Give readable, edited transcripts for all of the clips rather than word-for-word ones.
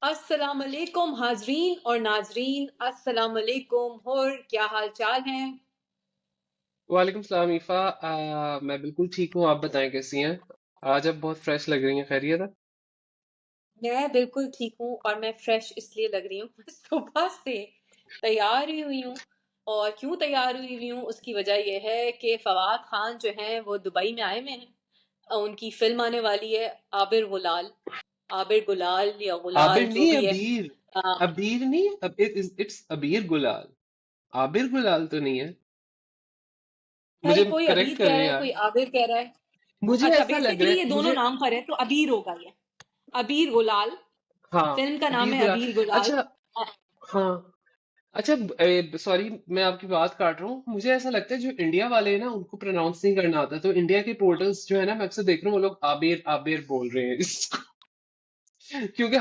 अस्सलाम वालेकुम हाजरीन और नाजरीन, अस्सलाम वालेकुम और क्या हाल चाल हैं। वालेकुम सलाम ईफा। मैं बिल्कुल ठीक हूँ। आप बताएं कैसी हैं? आज आप बहुत फ्रेश लग रही हैं। खैरियत है? मैं बिल्कुल ठीक हूँ और मैं फ्रेश इसलिए लग रही हूँ मैं सुबह से तैयार ही हुई हूँ। और क्यों तैयार हुई हूँ उसकी वजह यह है कि फवाद खान जो हैं वो दुबई में आए हुए हैं। उनकी फिल्म आने वाली है आबिर गुलाल। आबिर गुलाल या गुलाल आबिर जो नहीं, भी है। अबीर। अ, अबीर नहीं, इट्स अबीर गुलाल। आबिर गुलाल तो नहीं है। भाई मुझे कोई करेक्ट अबीर कह रहा करें है यार। कोई आबिर कह रहा है। मुझे अच्छा, ऐसा लग रहा बेसिकली ये है दोनों मुझे। नाम पर है तो अबीर होगा ये। अबीर गुलाल। हाँ, फिल्म का नाम अबीर है गुलाल। अबीर गुलाल। अच्छा। हाँ। अच्छा, सॉरी, मैं आपकी बात काट रहा हूँ। मुझे ऐसा लगता है जो इंडिया वाले हैं ना उनको प्रोनाउंस नहीं करना आता, तो इंडिया के पोर्टल्स जो है ना, मैं अक्सर देख रहा हूँ वो लोग आबिर आबिर बोल रहे हैं इसको। क्योंकि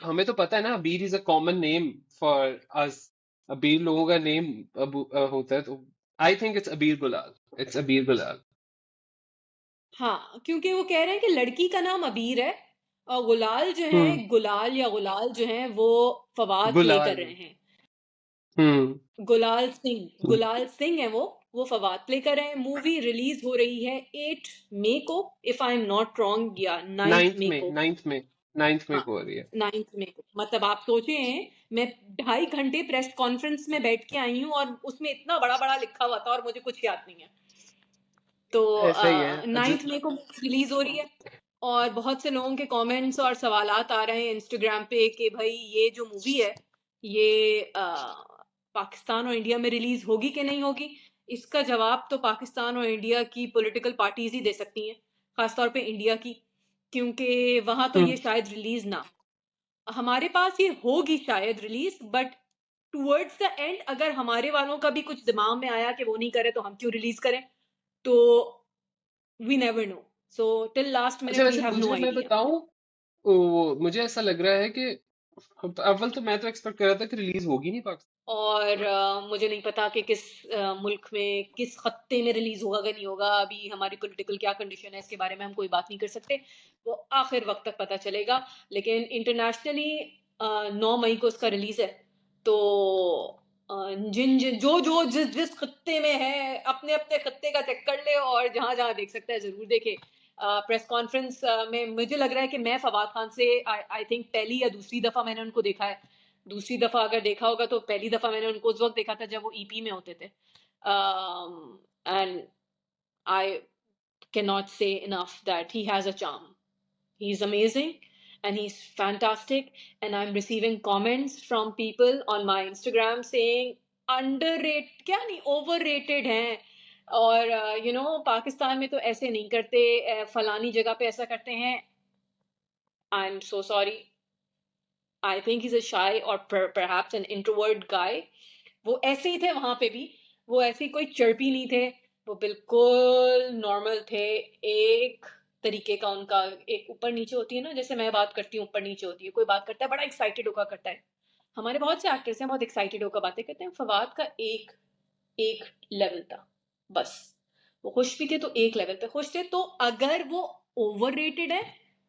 हमें तो पता है ना, अबीर is a common name for us. अबीर लोगों का नेम होता है, तो आई थिंक इट्स अबीर गुलाल। इट्स अबीर गुलाल। हाँ, क्योंकि वो कह रहे हैं कि लड़की का नाम अबीर है और गुलाल जो है, हम्म। गुलाल या गुलाल जो है वो फवाद प्ले कर गुलाल। रहे हैं। हम्म। गुलाल सिंह है वो फवाद प्ले कर रहे हैं। मूवी रिलीज हो रही है 8 मई को, if I am not wrong, या 9 नाइन्थ मई में को। नाइन्थ में नाइन्थ में हाँ, को हो रही है। 9 मई को। मतलब आप सोचे हैं, मैं 2.5 घंटे प्रेस कॉन्फ्रेंस में बैठ के आई हूँ और उसमें इतना बड़ा बड़ा लिखा हुआ था और मुझे कुछ याद नहीं है। तो ऐसा ही है। 9 मई को रिलीज हो रही है। और बहुत से लोगों के कमेंट्स और सवालात आ रहे हैं इंस्टाग्राम पे कि भाई ये जो मूवी है ये पाकिस्तान और इंडिया में रिलीज होगी कि नहीं होगी। इसका जवाब तो पाकिस्तान और इंडिया की पॉलिटिकल पार्टीज ही दे सकती हैं, खासतौर पे इंडिया की, क्योंकि वहां तो हम्म। ये शायद रिलीज ना। हमारे पास ये होगी शायद release, but towards the end अगर हमारे वालों का भी कुछ दिमाग में आया कि वो नहीं करे तो हम क्यों रिलीज करें। तो we never know. So till last अच्छा, मिनट वी वैसे हैव नो मुझे मैं आइडिया। बताऊं, मुझे ऐसा लग रहा है कि अव्वल तो मैं तो एक्सपेक्ट कर रहा था कि रिलीज होगी नहीं पाकिस्तान। और मुझे नहीं पता कि किस मुल्क में किस खत्ते में रिलीज होगा कि नहीं होगा। अभी हमारी पॉलिटिकल क्या कंडीशन है इसके बारे में हम कोई बात नहीं कर सकते। वो आखिर वक्त तक पता चलेगा। लेकिन इंटरनेशनली 9 मई को उसका रिलीज है। तो जिन जिन जो जो जिस जिस खत्ते में है अपने अपने खत्ते का चेक कर ले और जहां जहां देख सकता है जरूर देखे। प्रेस कॉन्फ्रेंस में मुझे लग रहा है कि मैं फवाद खान से आई थिंक पहली या दूसरी दफा मैंने उनको देखा है। दूसरी दफा अगर देखा होगा तो पहली दफा मैंने उनको उस वक्त देखा था जब वो ईपी में होते थे। एंड आई कैन नॉट से enough that he has a charm. He is amazing and he's fantastic. And I'm receiving comments from people on my Instagram saying underrated, क्या नहीं, overrated हैं। और पाकिस्तान में तो ऐसे नहीं करते, फलानी जगह पे ऐसा करते हैं। I am so sorry. I think he's a shy or perhaps an introvert guy. वो ऐसे ही थे वहां पे भी। वो ऐसे ही कोई चर्पी नहीं थे। वो बिल्कुल नॉर्मल थे। एक तरीके का उनका, एक ऊपर नीचे होती है ना, जैसे मैं बात करती हूँ ऊपर नीचे होती है, कोई बात करता है बड़ा एक्साइटेड होकर करता है। हमारे बहुत से एक्टर्स हैं बहुत एक्साइटेड होकर बातें करते हैं। फवाद का एक एक लेवल था बस। वो खुश भी थे तो एक लेवल पे खुश थे। तो अगर वो ओवररेटेड है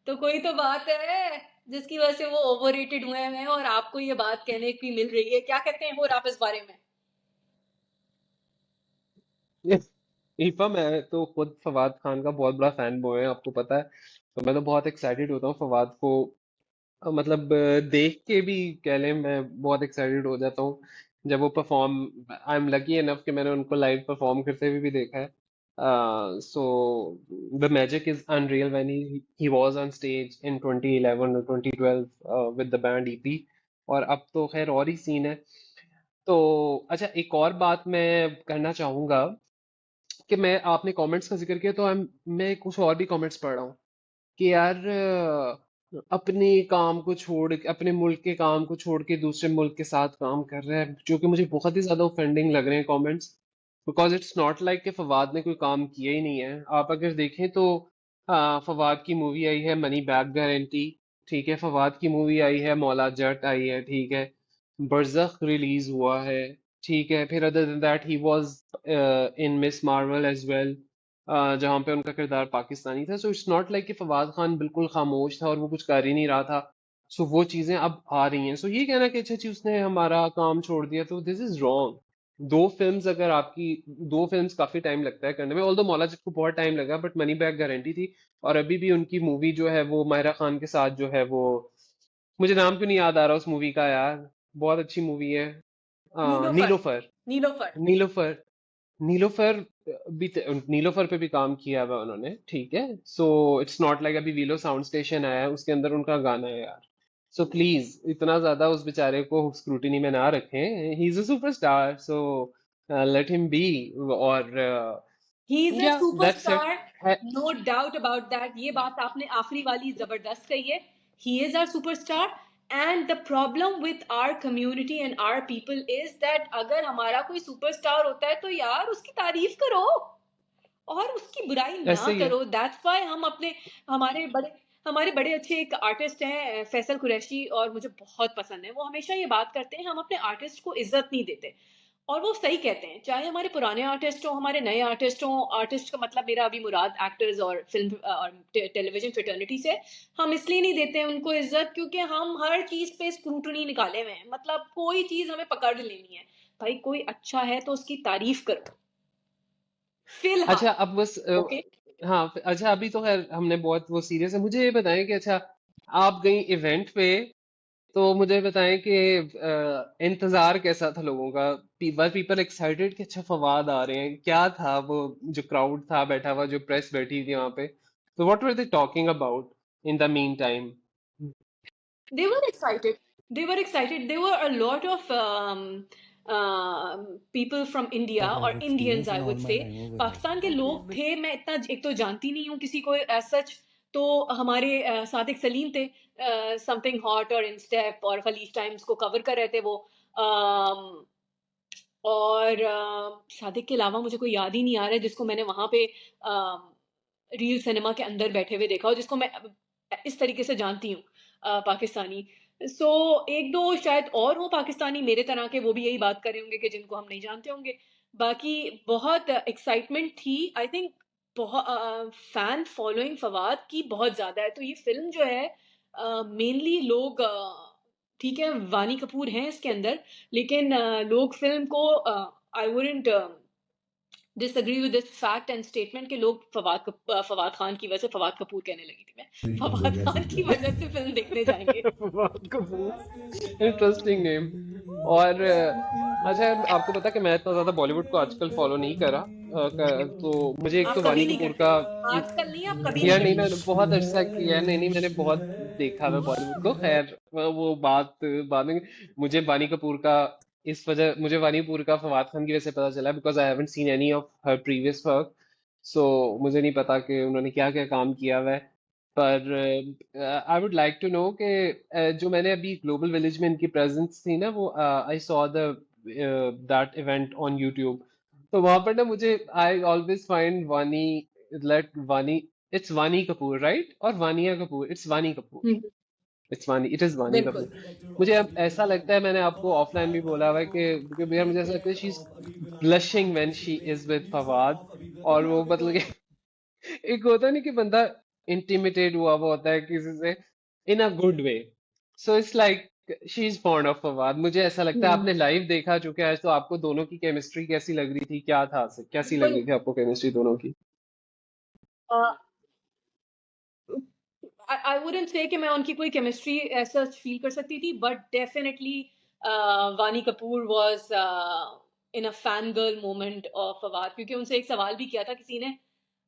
तो कोई तो बात है जिसकी वजह से वो ओवररेटेड हुए हैं और आपको ये बात कहने की मिल रही है। क्या कहते हैं और आप इस बारे में। ईफा, मैं तो खुद फवाद खान का बहुत बड़ा फैन बॉय है, आपको पता है। तो मैं तो बहुत एक्साइटेड होता हूँ फवाद को। मतलब देख के भी कह लें, मैं बहुत एक्साइटेड हो जाता हूँ जब वो perform. I am lucky enough कि मैंने उनको लाइव परफॉर्म करते हुए भी देखा है। So the magic is unreal when he was on stage in 2011 और 2012 विद द बैंड ईपी। और अब तो खैर और ही सीन है। तो अच्छा, एक और बात मैं करना चाहूंगा कि मैं, आपने कमेंट्स का जिक्र किया तो मैं कुछ और भी कमेंट्स पढ़ रहा हूँ कि यार अपने काम को छोड़, अपने मुल्क के काम को छोड़ के दूसरे मुल्क के साथ काम कर रहा है, जो कि मुझे बहुत ही ज्यादा ऑफेंडिंग लग रहे हैं comments. Because it's not like कि फवाद ने कोई काम किया ही नहीं है। आप अगर देखें तो फवाद की मूवी आई है मनी बैक गारंटी। ठीक है, फवाद की मूवी आई है मौला जट आई है। ठीक है, बरज़ख रिलीज हुआ है। ठीक है, फिर other than that he was in Miss Marvel as well, जहाँ पे उनका किरदार पाकिस्तानी था। सो इट्स नॉट लाइक कि फवाद खान बिल्कुल खामोश था और वो कुछ कर ही नहीं रहा था। सो वो चीजें अब आ रही हैं। सो ये कहना कि अच्छा जी उसने हमारा काम छोड़ दिया, तो दिस इज रॉन्ग। दो फिल्म्स अगर आपकी, दो फिल्म्स काफी टाइम लगता है करने में, ऑल्दो मौला को बहुत टाइम लगा बट मनी बैक गारंटी थी। और अभी भी उनकी मूवी जो है वो मायरा खान के साथ जो है वो, मुझे नाम क्यों नहीं याद आ रहा उस मूवी का यार, बहुत अच्छी मूवी है। नीलोफर। नीलोफर। नीलोफर। नीलोफर। नीलोफर भी, नीलोफर पे भी काम किया हुआ उन्होंने, ठीक है। सो इट्स नॉट लाइक अभी वीलो साउंड स्टेशन आया है उसके अंदर उनका गाना है यार। सो प्लीज इतना ज्यादा उस बेचारे को स्क्रूटिनी में ना रखें, he is a superstar, so let him be. और ही इज अ या दैट्स इट सुपरस्टार, है। No doubt about that. ये बात आपने आखिरी वाली जबरदस्त कही है। He is our superstar. And the problem with our community and our people is that अगर हमारा कोई सुपरस्टार होता है तो यार उसकी तारीफ करो और उसकी बुराई ना ऐसे ही है। करो। दैट्स व्हाई हम अपने, हमारे बड़े अच्छे एक आर्टिस्ट हैं फैसल कुरैशी, और मुझे बहुत पसंद है। वो हमेशा ये बात करते हैं हम अपने आर्टिस्ट को इज्जत नहीं देते। और वो सही कहते हैं, चाहे हमारे पुराने आर्टिस्ट हो हमारे नए आर्टिस्ट हो। आर्टिस्ट का मतलब मेरा अभी मुराद एक्टर्स और फिल्म और टेलीविजन फ्रेटर्निटी से। हम इसलिए नहीं देते हैं उनको इज्जत क्योंकि हम हर चीज पे स्क्रूटनी निकाले हुए हैं, मतलब कोई चीज हमें पकड़ लेनी है। भाई कोई अच्छा है तो उसकी तारीफ करो अच्छा फिलहाल। अब बस ओके। हाँ अच्छा अभी तो खैर हमने बहुत वो सीरियस है, मुझे ये बताएं कि अच्छा आप गई इवेंट पे, तो मुझे बताएं कि इंतजार कैसा था लोगों का। वर पीपल एक्साइटेड कि अच्छा फवाद आ रहे हैं, क्या था वो जो क्राउड था बैठा हुआ, जो प्रेस बैठी थी वहां पे, तो what were they talking about in the mean time? They were excited. There were a lot of people from India that or I've Indians, experienced I in all would my say. time over here. Pakistan के लोग थे, मैं इतना एक तो जानती नहीं हूँ किसी को एज सच। तो हमारे साथ एक सलीम थे, समथिंग हॉट और इन स्टेप और खलीज टाइम्स को कवर कर रहे थे वो। अम, और सादिक के अलावा मुझे कोई याद ही नहीं आ रहा है जिसको मैंने वहां पे रियल सिनेमा के अंदर बैठे हुए देखा हो, जिसको मैं इस तरीके से जानती हूँ पाकिस्तानी। सो एक दो शायद और हो पाकिस्तानी मेरे तरह के, वो भी यही बात कर रहे होंगे कि जिनको हम नहीं जानते होंगे। बाकी बहुत एक्साइटमेंट थी आई थिंक। बहुत फैन फॉलोइंग फवाद की बहुत ज्यादा है। तो ये फिल्म जो है मेनली लोग ठीक है वानी कपूर हैं इसके अंदर, लेकिन लोग फिल्म को I wouldn't disagree with this fact and statement कि लोग फवाद खान की वजह से, फवाद कपूर कहने लगी थी मैं, फवाद खान की वजह से फिल्म देखने जाएंगे। Fawad Kapoor, interesting name. और अच्छा आपको पता है कि मैं इतना ज्यादा बॉलीवुड को आजकल फॉलो नहीं करा, तो मुझे एक आप तो कभी वानी नहीं कपूर करते, का, आजकल नहीं, आप कभी नहीं यार नहीं करते। मैंने बहुत अरसा किया है, नहीं नहीं मैंने बहुत देखा है बॉलीवुड को, खैर वो बात बाद में। मुझे वानी कपूर का इस वजह, मुझे वानी कपूर का फवाद खान की वजह से पता चला because I haven't seen any of her previous work. So मुझे नहीं पता कि उन्होंने क्या क्या काम किया हुआ है। पर I would like to know कि जो मैंने अभी ग्लोबल विलेज में इनकी प्रेजेंस थी ना, वो I saw the that event on YouTube. तो वहां पर ना मुझे, आई ऑलवेज फाइंड वानी, लेट वानी, इट्स वानी कपूर राइट, और वानिया कपूर, इट्स वानी कपूर, हम्म, इट्स वानी, इट इज वानी बिल्कुल। कपूर। मुझे अब ऐसा लगता है, मैंने आपको ऑफलाइन भी बोला हुआ है कि भैया मुझे ऐसा लगता है she is blushing when she is with Fawad. और वो मतलब कि एक होता नहीं कि बंदा इंटिमिडेट हुआ हुआ होता है किसी से in a good way. So it's like she is fond of Fawad, मुझे ऐसा लगता है। हम्म, आपने लाइव देखा चुके हैं आज, तो आपको दोनों की केमिस्ट्री कैसी लग रही थी, क्या था, कैसी लग बिल्कुल। रही थी आपको केमिस्ट्री दोनों की? आई वुडंट से कि मैं उनकी कोई केमिस्ट्री ऐसा फील कर सकती थी, बट डेफिनेटली वानी Kapoor was in a fan girl moment of Fawad, क्योंकि उनसे एक सवाल भी किया था किसी ने,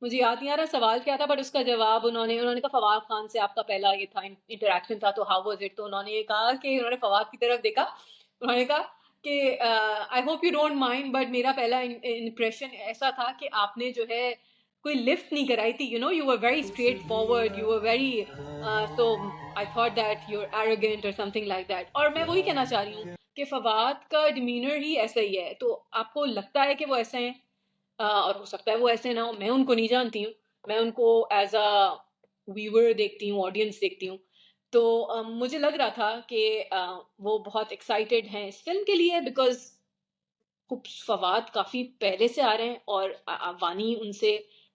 मुझे याद नहीं आ रहा सवाल क्या था, बट उसका जवाब उन्होंने उन्होंने कहा फवाद खान से आपका पहला ये था इंटरेक्शन था तो हाउ वाज इट। तो उन्होंने ये कहा कि उन्होंने फवाद की तरफ देखा, उन्होंने कहा कि I hope you don't mind, but मेरा पहला इंप्रेशन ऐसा था कि आपने जो है कोई लिफ्ट नहीं कराई थी, you know you were very straightforward, you were very, so I thought that you are arrogant और समथिंग लाइक दैट। और मैं वही कहना चाह रही हूँ कि फवाद का डिमीनर ही ऐसा ही है। तो आपको लगता है कि वो ऐसे हैं, और हो सकता है वो ऐसे ना हो, मैं उनको नहीं जानती हूँ। मैं उनको एज अ व्यूअर देखती हूँ, ऑडियंस देखती हूँ। तो मुझे लग रहा था कि वो बहुत एक्साइटेड हैं इस फिल्म के लिए, बिकॉज फवाद काफी पहले से आ रहे हैं और वानी उनसे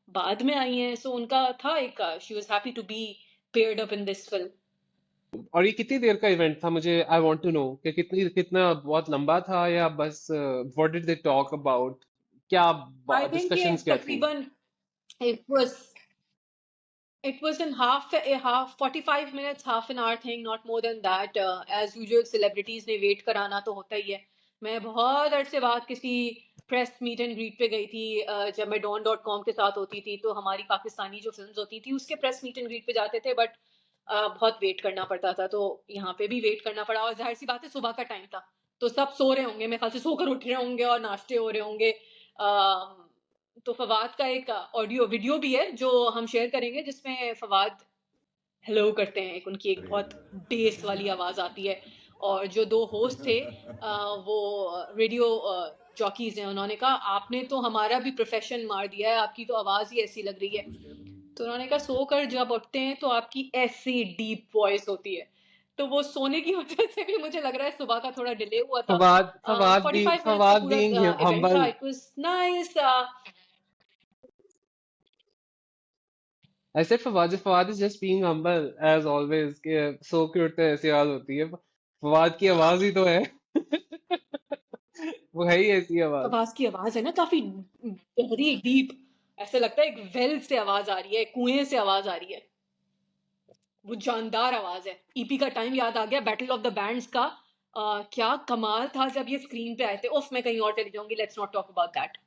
बाद में आई हैं। सो उनका था एक, she was happy to be paired up in this film. और ये कितनी देर का इवेंट था? मुझे आई वांट टू नो कि कितना बहुत लंबा था, या बस what did they talk about, क्या आई थिंक ये डिस्कशंस क्या थी? तकरीबन it was it was in half 45 minutes, half an hour thing, not more than that. As usual celebrities ने वेट कराना तो होता ही है. मैं बहुत अरसे बाद किसी प्रेस मीट एंड ग्रीट पे गई थी. जब मैं don.com के साथ होती थी तो हमारी पाकिस्तानी जो फिल्म्स होती थी उसके प्रेस मीट एंड ग्रीट पे जाते थे, बट बहुत वेट करना पड़ता था. तो यहाँ पे भी वेट करना पड़ा, और जाहिर सी बात है सुबह का टाइम था तो सब सो रहे होंगे, मेरे ख्याल से सोकर उठ रहे होंगे और नाश्ते हो रहे होंगे. तो फवाद का एक ऑडियो वीडियो भी है जो हम शेयर करेंगे, जिसमें फवाद हेलो करते हैं. एक उनकी एक बहुत बेस वाली आवाज आती है. और जो दो होस्ट थे वो रेडियो जॉकीज हैं, उन्होंने कहा आपने तो हमारा भी प्रोफेशन मार दिया है, आपकी तो आवाज ही ऐसी लग रही है. तो उन्होंने कहा सोकर जब उठते हैं तो आपकी ऐसी डीप वॉइस होती है. तो वो सोने की वजह से भी मुझे लग रहा है सुबह का थोड़ा डिले हुआ था. फोर्टी फाइव मिनट्स का फवाद पूरा बीइंग इवेंट था. Humble, it was nice. I said Fawad is just being humble as always, कि सो के उठते हैं ऐसी आवाज होती है. फवाद की आवाज ही तो है. वो है ही ऐसी आवाज. आवाज की आवाज है ना काफी गहरी डीप. ऐसे लगता है एक वेल से आवाज आ रही है, कुएं से आवाज आ रही है. वो जानदार आवाज है. ईपी का टाइम याद आ गया, बैटल ऑफ द बैंड्स का. क्या कमाल था जब ये स्क्रीन पे आए थे. उफ, मैं कहीं और चली जाऊंगी. Let's not talk about that.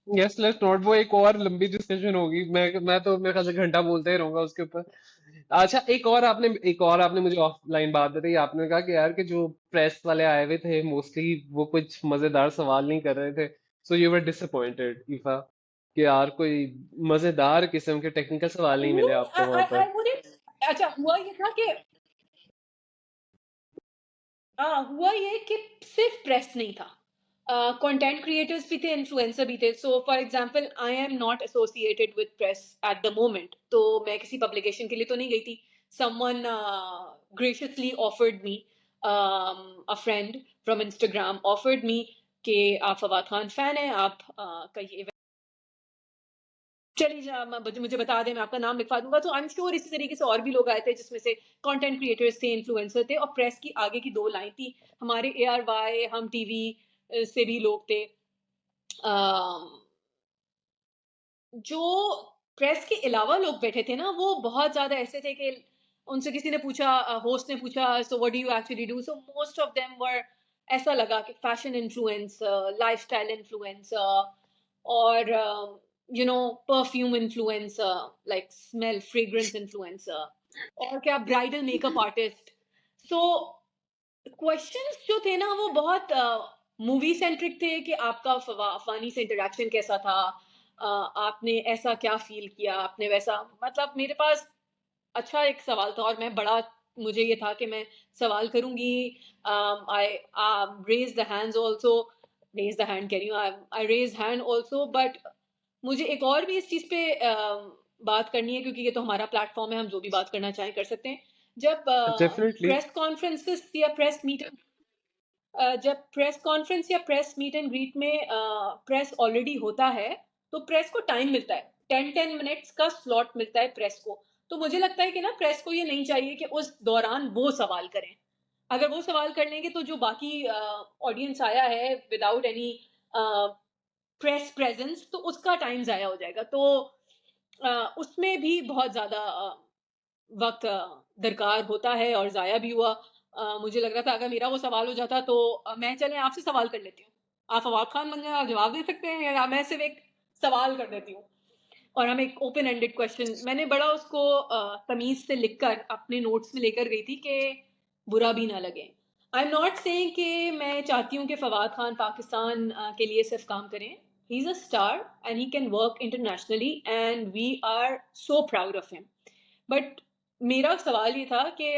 Yes, let's not. वो एक और लंबी डिस्कशन होगी. मैं तो मेरे ख्याल से घंटा बोलते ही रहूंगा उसके ऊपर. अच्छा, एक और आपने मुझे ऑफलाइन बात बताई. आपने कहा कि यार, कि जो प्रेस वाले आए हुए थे मोस्टली वो कुछ मजेदार सवाल नहीं कर रहे थे. सो यू वर डिसअपॉइंटेड ईफा, कि यार कोई मजेदार किस्म के टेक्निकल सवाल नहीं मिले नहीं, आपको वहां पर? I wouldn't. अच्छा, हुआ ये था कि हुआ ये कि सिर्फ प्रेस नहीं था, कंटेंट क्रिएटर्स भी थे, इन्फ्लुएंसर भी थे. So for example I am not associated with press at the moment, तो मैं किसी पब्लिकेशन के लिए तो नहीं गई थी. Someone graciously offered me, a friend from Instagram offered me कि आप फवाद खान फैन हैं, आप कहिए चलिए मुझे बता दें, मैं आपका नाम लिखवा दूंगा. तो आई एम श्योर इसी तरीके से और भी लोग आए थे जिसमें से कंटेंट क्रिएटर्स थे, इन्फ्लुएंसर थे, और प्रेस की आगे की दो लाइन थी. हमारे ARY हम टीवी से भी लोग थे. अम, जो प्रेस के अलावा लोग बैठे थे ना, वो बहुत ज्यादा ऐसे थे कि उनसे किसी ने पूछा, होस्ट ने पूछा, so what do you actually do. So most of them were, ऐसा लगा कि फैशन इन्फ्लुएंसर, लाइफस्टाइल इन्फ्लुएंसर, और perfume influencer, like smell fragrance influencer, और क्या ब्राइडल मेकअप आर्टिस्ट. सो क्वेश्चंस जो थे ना वो बहुत मूवी सेंट्रिक थे कि आपका फानी से इंटरेक्शन कैसा था, आपने ऐसा क्या फील किया, आपने वैसा. मतलब मेरे पास अच्छा एक सवाल था, और मैं बड़ा, मुझे ये था कि मैं सवाल करूंगी. I raise the hands also, raise the hand कह रही हूँ, I raise hand also. But मुझे एक और भी इस चीज पे बात करनी है, क्योंकि ये तो हमारा प्लेटफॉर्म है, हम जो भी बात करना चाहें कर सकते हैं. जब डेफिनेटली. प्रेस कॉन्फ्रेंसेस या प्रेस मीट जब प्रेस कॉन्फ्रेंस या प्रेस मीट एंड ग्रीट में प्रेस ऑलरेडी होता है, तो प्रेस को टाइम मिलता है, 10-10 मिनट्स का स्लॉट मिलता है प्रेस को. तो मुझे लगता है कि ना प्रेस को ये नहीं चाहिए कि उस दौरान वो सवाल करें. अगर वो सवाल कर लेंगे तो जो बाकी ऑडियंस आया है विदाउट एनी प्रेस प्रेजेंस, तो उसका टाइम जाया हो जाएगा. तो उसमें भी बहुत ज्यादा वक्त दरकार होता है, और जाया भी हुआ. मुझे लग रहा था अगर मेरा वो सवाल हो जाता तो मैं चले आपसे सवाल कर लेती हूँ, आप फवाद खान बन जाए, आप जवाब दे सकते हैं, या मैं सिर्फ एक सवाल कर देती हूँ. और हम एक ओपन एंडेड क्वेश्चन, मैंने बड़ा उसको तमीज से लिखकर अपने नोट्स में लेकर गई थी कि बुरा भी ना लगे. आई एम नॉट सेइंग कि मैं चाहती हूँ कि फवाद खान पाकिस्तान के लिए सिर्फ काम करें. He is a star and he can work internationally and we are so proud of him. But मेरा सवाल ये था कि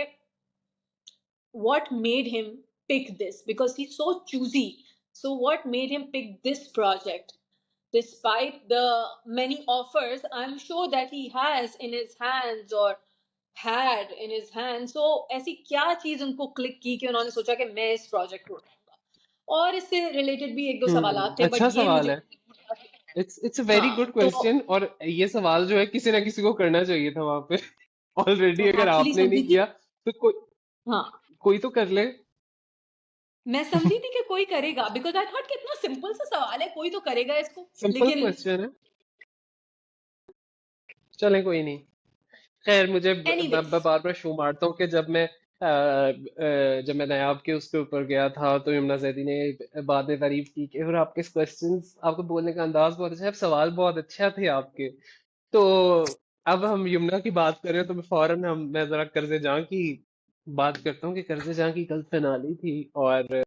what made him pick this, because he's so choosy. So what made him pick this project despite the many offers I'm sure that he has in his hands or had in his hands. So ऐसी क्या चीज उनको click की कि उन्होंने सोचा कि मैं इस प्रोजेक्ट को उठाऊंगा. और इससे रिलेटेड भी एक दो सवाल थे, अच्छा बट ये सवाल मुझे. है. इट्स अ वेरी गुड हाँ तो क्वेश्चन. और ये सवाल जो है किसी ना किसी को करना चाहिए था वहां पे. ऑलरेडी तो अगर एक्चुअली आपने नहीं समझी थी. किया तो कोई हाँ, कोई तो कर ले। मैं समझी थी कि कोई करेगा, बिकॉज़ आई थॉट कितना सिंपल सा सवाल है, कोई तो करेगा इसको। सिंपल लेकिन क्वेश्चन है। चलें, कोई नहीं। खैर, मुझे मैं एनीवेज़, बार बार शो मारता हूँ कि जब मैं नायाब के उसके ऊपर गया था तो यमुना जैदी ने बाद में तारीफ की कि और आपके क्वेश्चंस, आपको बोलने का अंदाज बहुत अच्छा है, सवाल बहुत अच्छा थे आपके। तो अब हम यमुना की बात करें तो मैं जरा कर्जे जहाँ की बात करता हूँ कि कर्जे जहाँ की कल फिनाली थी, और